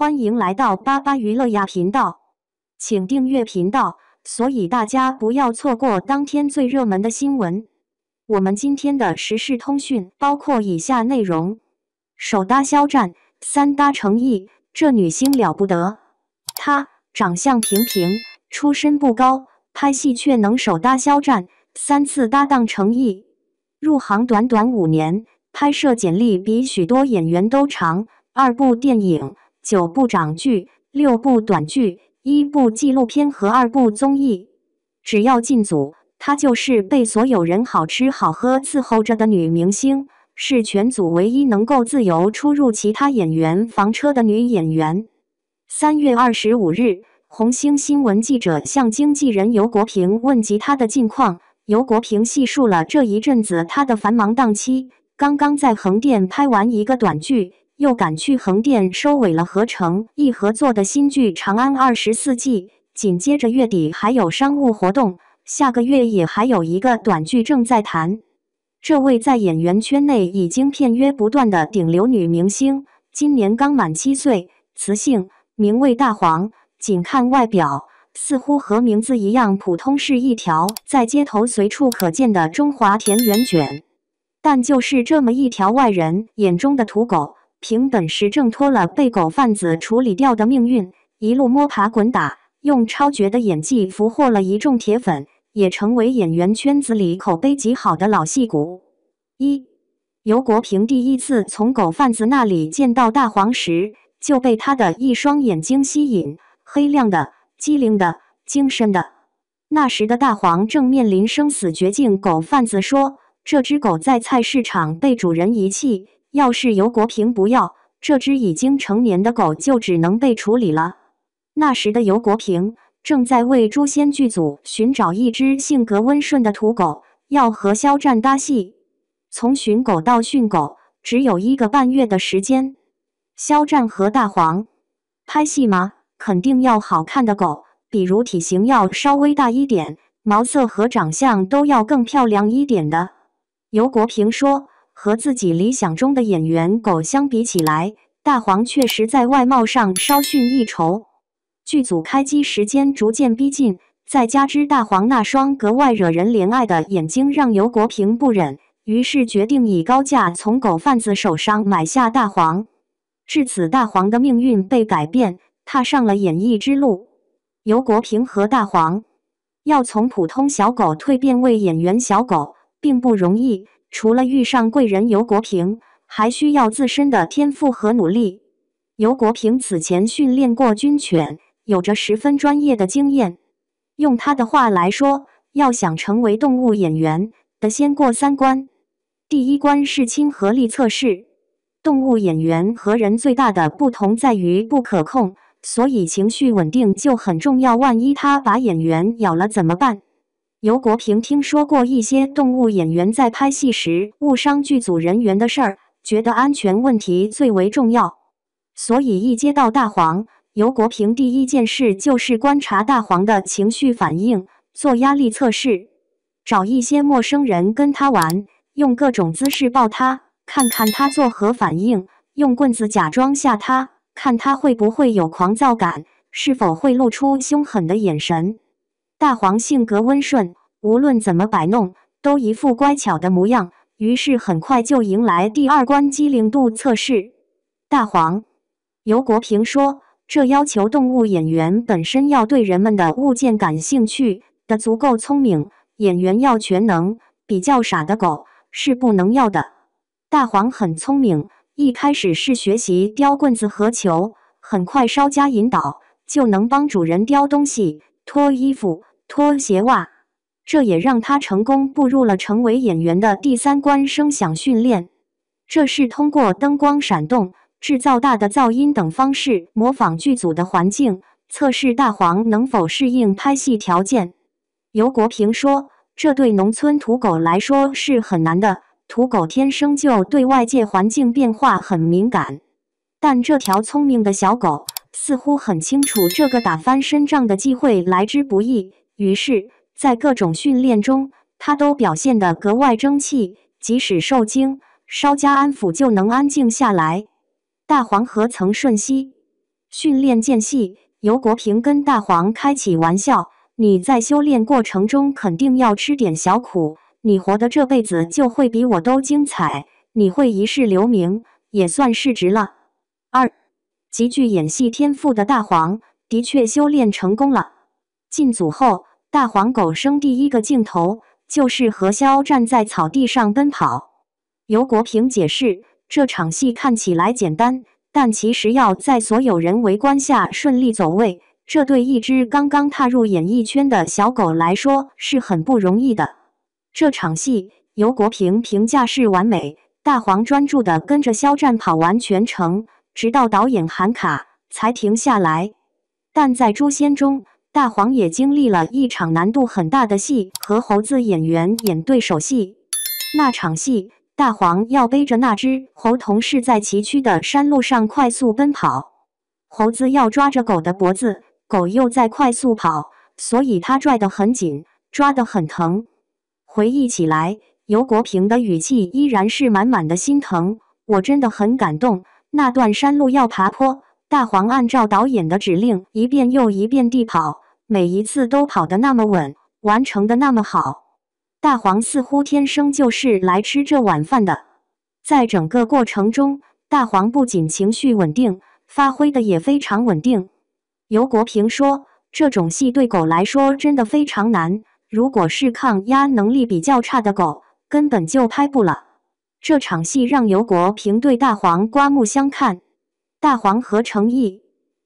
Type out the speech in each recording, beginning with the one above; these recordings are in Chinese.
欢迎来到巴巴娱乐呀频道，请订阅频道，所以大家不要错过当天最热门的新闻。我们今天的时事通讯包括以下内容：首搭肖战，三搭成毅，这女星了不得。她长相平平，出身不高，拍戏却能首搭肖战，3次搭档成毅。入行短短5年，拍摄简历比许多演员都长，2部电影、9部长剧、6部短剧、1部纪录片和2部综艺。只要进组，她就是被所有人好吃好喝伺候着的女明星，是全组唯一能够自由出入其他演员房车的女演员。3月25日，红星新闻记者向经纪人尤国平问及她的近况，尤国平细述了这一阵子她的繁忙档期，刚刚在横店拍完一个短剧，又赶去横店收尾了和成毅合作的新剧《长安24季》，紧接着月底还有商务活动，下个月也还有一个短剧正在谈。这位在演员圈内已经片约不断的顶流女明星，今年刚满7岁，雌性，名为大黄，仅看外表，似乎和名字一样普通，是一条在街头随处可见的中华田园卷。但就是这么一条外人眼中的土狗，凭本事挣脱了被狗贩子处理掉的命运，一路摸爬滚打，用超绝的演技俘获了一众铁粉，也成为演员圈子里口碑极好的老戏骨。尤国平第一次从狗贩子那里见到大黄时，就被他的一双眼睛吸引，黑亮的、机灵的、精神的。那时的大黄正面临生死绝境，狗贩子说，这只狗在菜市场被主人遗弃，要是尤国平不要，这只已经成年的狗就只能被处理了。那时的尤国平正在为诛仙剧组寻找一只性格温顺的土狗，要和肖战搭戏。从寻狗到训狗，只有1个半月的时间。肖战和大黄拍戏吗？肯定要好看的狗，比如体型要稍微大一点，毛色和长相都要更漂亮一点的。尤国平说，和自己理想中的演员狗相比起来，大黄确实在外貌上稍逊一筹。剧组开机时间逐渐逼近，再加之大黄那双格外惹人怜爱的眼睛让尤国平不忍，于是决定以高价从狗贩子手上买下大黄。至此，大黄的命运被改变，踏上了演艺之路。尤国平和大黄要从普通小狗蜕变为演员小狗并不容易，除了遇上贵人尤国平，还需要自身的天赋和努力。尤国平此前训练过军犬，有着十分专业的经验。用他的话来说，要想成为动物演员，得先过3关。第1关是亲和力测试。动物演员和人最大的不同在于不可控，所以情绪稳定就很重要，万一他把演员咬了怎么办？尤国平听说过一些动物演员在拍戏时误伤剧组人员的事儿，觉得安全问题最为重要。所以一接到大黄，尤国平第一件事就是观察大黄的情绪反应，做压力测试，找一些陌生人跟他玩，用各种姿势抱他，看看他作何反应，用棍子假装吓他，看他会不会有狂躁感，是否会露出凶狠的眼神。大黄性格温顺，无论怎么摆弄，都一副乖巧的模样，于是很快就迎来第2关机灵度测试。大黄，尤国平说，这要求动物演员本身要对人们的物件感兴趣，的足够聪明，演员要全能，比较傻的狗是不能要的。大黄很聪明，一开始是学习叼棍子和球，很快稍加引导，就能帮主人叼东西、脱衣服、脱鞋袜。这也让他成功步入了成为演员的第3关声响训练。这是通过灯光闪动、制造大的噪音等方式模仿剧组的环境，测试大黄能否适应拍戏条件。尤国平说，这对农村土狗来说是很难的，土狗天生就对外界环境变化很敏感。但这条聪明的小狗似乎很清楚这个打翻身仗的机会来之不易，于是在各种训练中，它都表现得格外争气，即使受惊，稍加安抚就能安静下来。大黄和曾舜晞训练间隙，尤国平跟大黄开起玩笑：“你在修炼过程中肯定要吃点小苦，你活的这辈子就会比我都精彩，你会一世留名，也算是值了。”2. 极具演戏天赋的大黄的确修炼成功了。进组后，大黄狗生第一个镜头就是何潇站在草地上奔跑。尤国平解释，这场戏看起来简单，但其实要在所有人围观下顺利走位，这对一只刚刚踏入演艺圈的小狗来说是很不容易的。这场戏，尤国平评价是完美，大黄专注地跟着肖战跑完全程，直到导演喊卡才停下来。但在《诛仙》中，大黄也经历了一场难度很大的戏，和猴子演员演对手戏。那场戏，大黄要背着那只猴同事在崎岖的山路上快速奔跑，猴子要抓着狗的脖子，狗又在快速跑，所以它拽得很紧，抓得很疼。回忆起来，尤国平的语气依然是满满的心疼。我真的很感动，那段山路要爬坡，大黄按照导演的指令一遍又一遍地跑，每一次都跑得那么稳，完成得那么好。大黄似乎天生就是来吃这碗饭的。在整个过程中，大黄不仅情绪稳定，发挥的也非常稳定。尤国平说，这种戏对狗来说真的非常难，如果是抗压能力比较差的狗，根本就拍不了。这场戏让尤国平对大黄刮目相看。大黄和成毅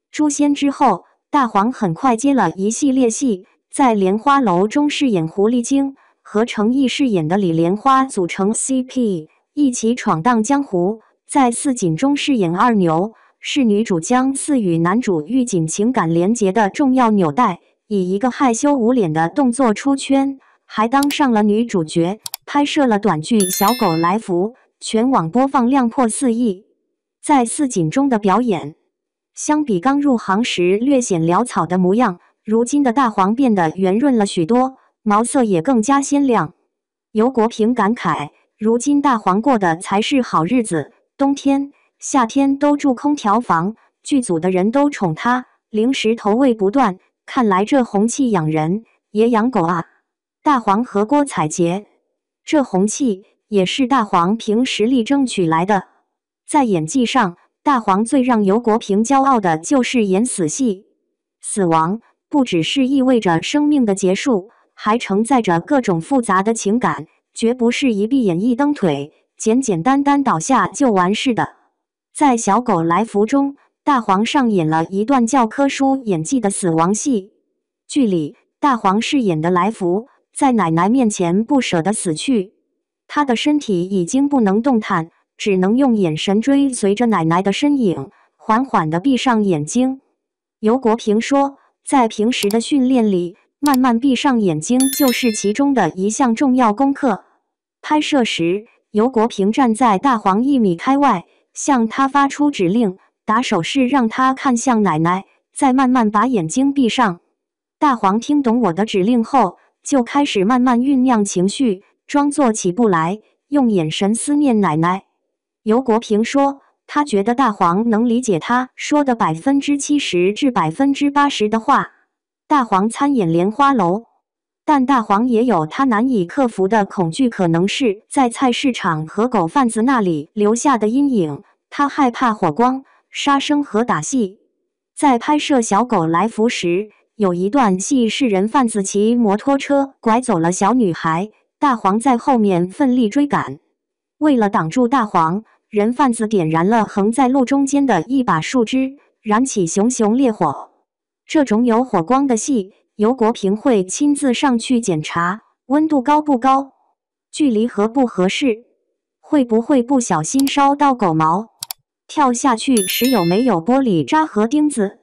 诛仙之后，大黄很快接了一系列戏，在莲花楼中饰演狐狸精，和成毅饰演的李莲花组成 CP， 一起闯荡江湖。在四锦中饰演二牛，是女主江四与男主玉锦情感连结的重要纽带，以一个害羞无脸的动作出圈，还当上了女主角，拍摄了短剧《小狗来福》，全网播放量破4亿。在四锦中的表演，相比刚入行时略显潦草的模样，如今的大黄变得圆润了许多，毛色也更加鲜亮。尤国平感慨，如今大黄过的才是好日子，冬天、夏天都住空调房，剧组的人都宠他，零食投喂不断，看来这红气养人，也养狗啊。大黄和郭采洁，这红气也是大黄凭实力争取来的。在演技上，大黄最让尤国平骄傲的就是演死戏。死亡不只是意味着生命的结束，还承载着各种复杂的情感，绝不是一闭眼一蹬腿，简简单单倒下就完事的。在《小狗来福》中，大黄上演了一段教科书演技的死亡戏。剧里，大黄饰演的来福在奶奶面前不舍得死去，他的身体已经不能动弹，只能用眼神追随着奶奶的身影，缓缓地闭上眼睛。尤国平说，在平时的训练里，慢慢闭上眼睛就是其中的一项重要功课。拍摄时，尤国平站在大黄1米开外，向他发出指令，打手势让他看向奶奶，再慢慢把眼睛闭上。大黄听懂我的指令后，就开始慢慢酝酿情绪，装作起不来，用眼神思念奶奶。尤国平说，他觉得大黄能理解他说的70%至80%的话。大黄参演莲花楼，但大黄也有他难以克服的恐惧，可能是在菜市场和狗贩子那里留下的阴影。他害怕火光、杀生和打戏。在拍摄《小狗来福》时，有一段戏是人贩子骑摩托车拐走了小女孩，大黄在后面奋力追赶。为了挡住大黄，人贩子点燃了横在路中间的一把树枝，燃起熊熊烈火。这种有火光的戏，尤国平会亲自上去检查温度高不高，距离合不合适，会不会不小心烧到狗毛，跳下去时有没有玻璃渣和钉子。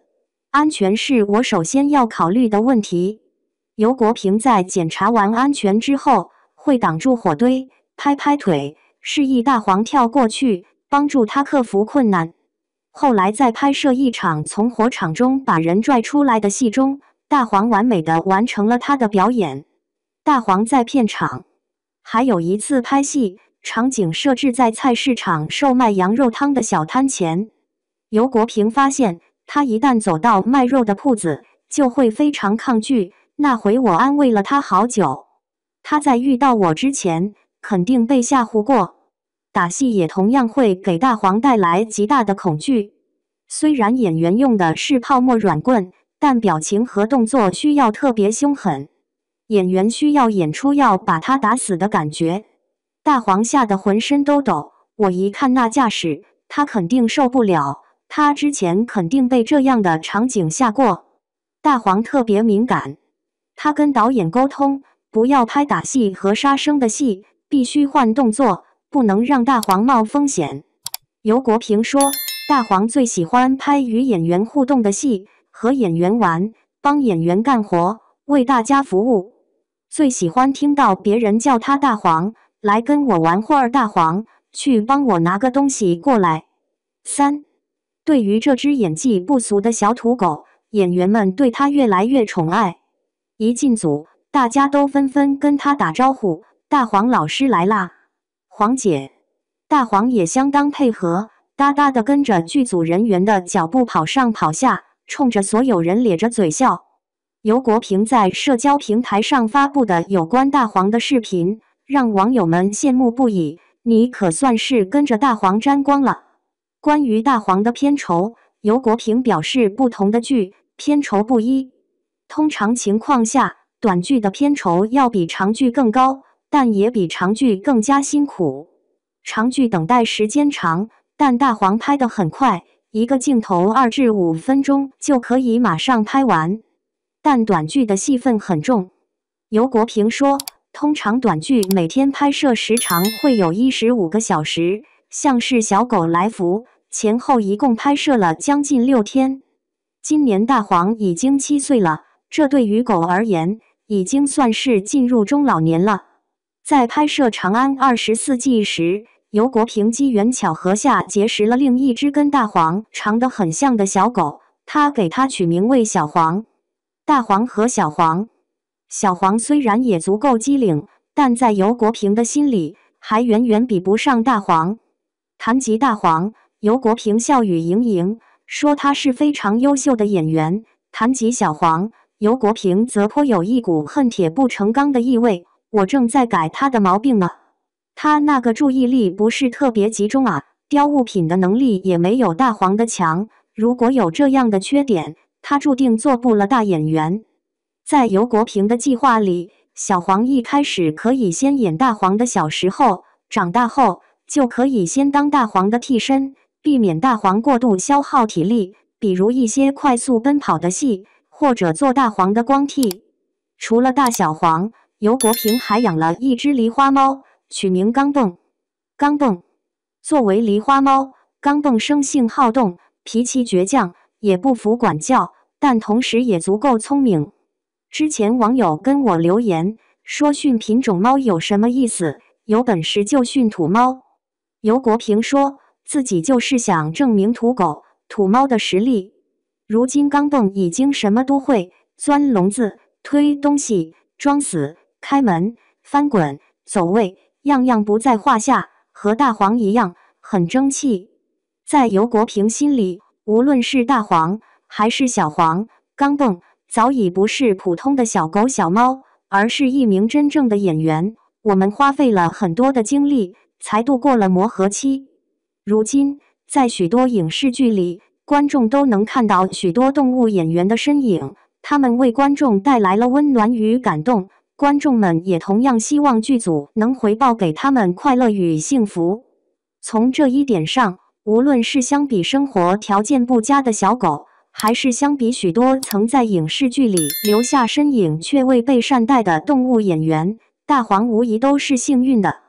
安全是我首先要考虑的问题。尤国平在检查完安全之后，会挡住火堆，拍拍腿，示意大黄跳过去，帮助他克服困难。后来在拍摄一场从火场中把人拽出来的戏中，大黄完美的完成了他的表演。大黄在片场还有一次拍戏，场景设置在菜市场售卖羊肉汤的小摊前。尤国平发现他一旦走到卖肉的铺子，就会非常抗拒。那回我安慰了他好久。他在遇到我之前，肯定被吓唬过。打戏也同样会给大黄带来极大的恐惧。虽然演员用的是泡沫软棍，但表情和动作需要特别凶狠，演员需要演出要把他打死的感觉。大黄吓得浑身都抖，我一看那架势，他肯定受不了，他之前肯定被这样的场景吓过。大黄特别敏感，他跟导演沟通，不要拍打戏和杀生的戏，必须换动作，不能让大黄冒风险。尤国平说，大黄最喜欢拍与演员互动的戏，和演员玩，帮演员干活，为大家服务。最喜欢听到别人叫他大黄，来跟我玩会儿大黄，去帮我拿个东西过来。3. 对于这只演技不俗的小土狗，演员们对他越来越宠爱。一进组，大家都纷纷跟他打招呼，大黄老师来啦，黄姐。大黄也相当配合，哒哒地跟着剧组人员的脚步跑上跑下，冲着所有人咧着嘴笑。尤国平在社交平台上发布的有关大黄的视频，让网友们羡慕不已，你可算是跟着大黄沾光了。关于大黄的片酬，尤国平表示，不同的剧片酬不一，通常情况下，短剧的片酬要比长剧更高，但也比长剧更加辛苦。长剧等待时间长，但大黄拍得很快，一个镜头2至5分钟就可以马上拍完。但短剧的戏份很重。尤国平说，通常短剧每天拍摄时长会有15个小时，像是小狗来福，前后一共拍摄了将近6天。今年大黄已经7岁了，这对于狗而言，已经算是进入中老年了。在拍摄《长安24记》时，尤国平机缘巧合下结识了另一只跟大黄长得很像的小狗，他给它取名为小黄。大黄和小黄，小黄虽然也足够机灵，但在尤国平的心里，还远远比不上大黄。谈及大黄，尤国平笑语盈盈，说他是非常优秀的演员。谈及小黄，尤国平则颇有一股恨铁不成钢的意味，我正在改他的毛病呢。他那个注意力不是特别集中啊，雕物品的能力也没有大黄的强，如果有这样的缺点，他注定做不了大演员。在尤国平的计划里，小黄一开始可以先演大黄的小时候，长大后就可以先当大黄的替身，避免大黄过度消耗体力，比如一些快速奔跑的戏，或者做大黄的光替。除了大小黄，尤国平还养了一只狸花猫，取名刚蹦。刚蹦作为狸花猫，刚蹦生性好动，脾气倔强，也不服管教，但同时也足够聪明。之前网友跟我留言说训品种猫有什么意思，有本事就训土猫。尤国平说自己就是想证明土狗、土猫的实力。如今刚蹦已经什么都会，钻笼子、推东西、装死、开门、翻滚、走位，样样不在话下，和大黄一样，很争气。在尤国平心里，无论是大黄还是小黄，刚蹦早已不是普通的小狗小猫，而是一名真正的演员。我们花费了很多的精力，才度过了磨合期。如今，在许多影视剧里，观众都能看到许多动物演员的身影，他们为观众带来了温暖与感动。观众们也同样希望剧组能回报给他们快乐与幸福。从这一点上，无论是相比生活条件不佳的小狗，还是相比许多曾在影视剧里留下身影却未被善待的动物演员，大黄无疑都是幸运的。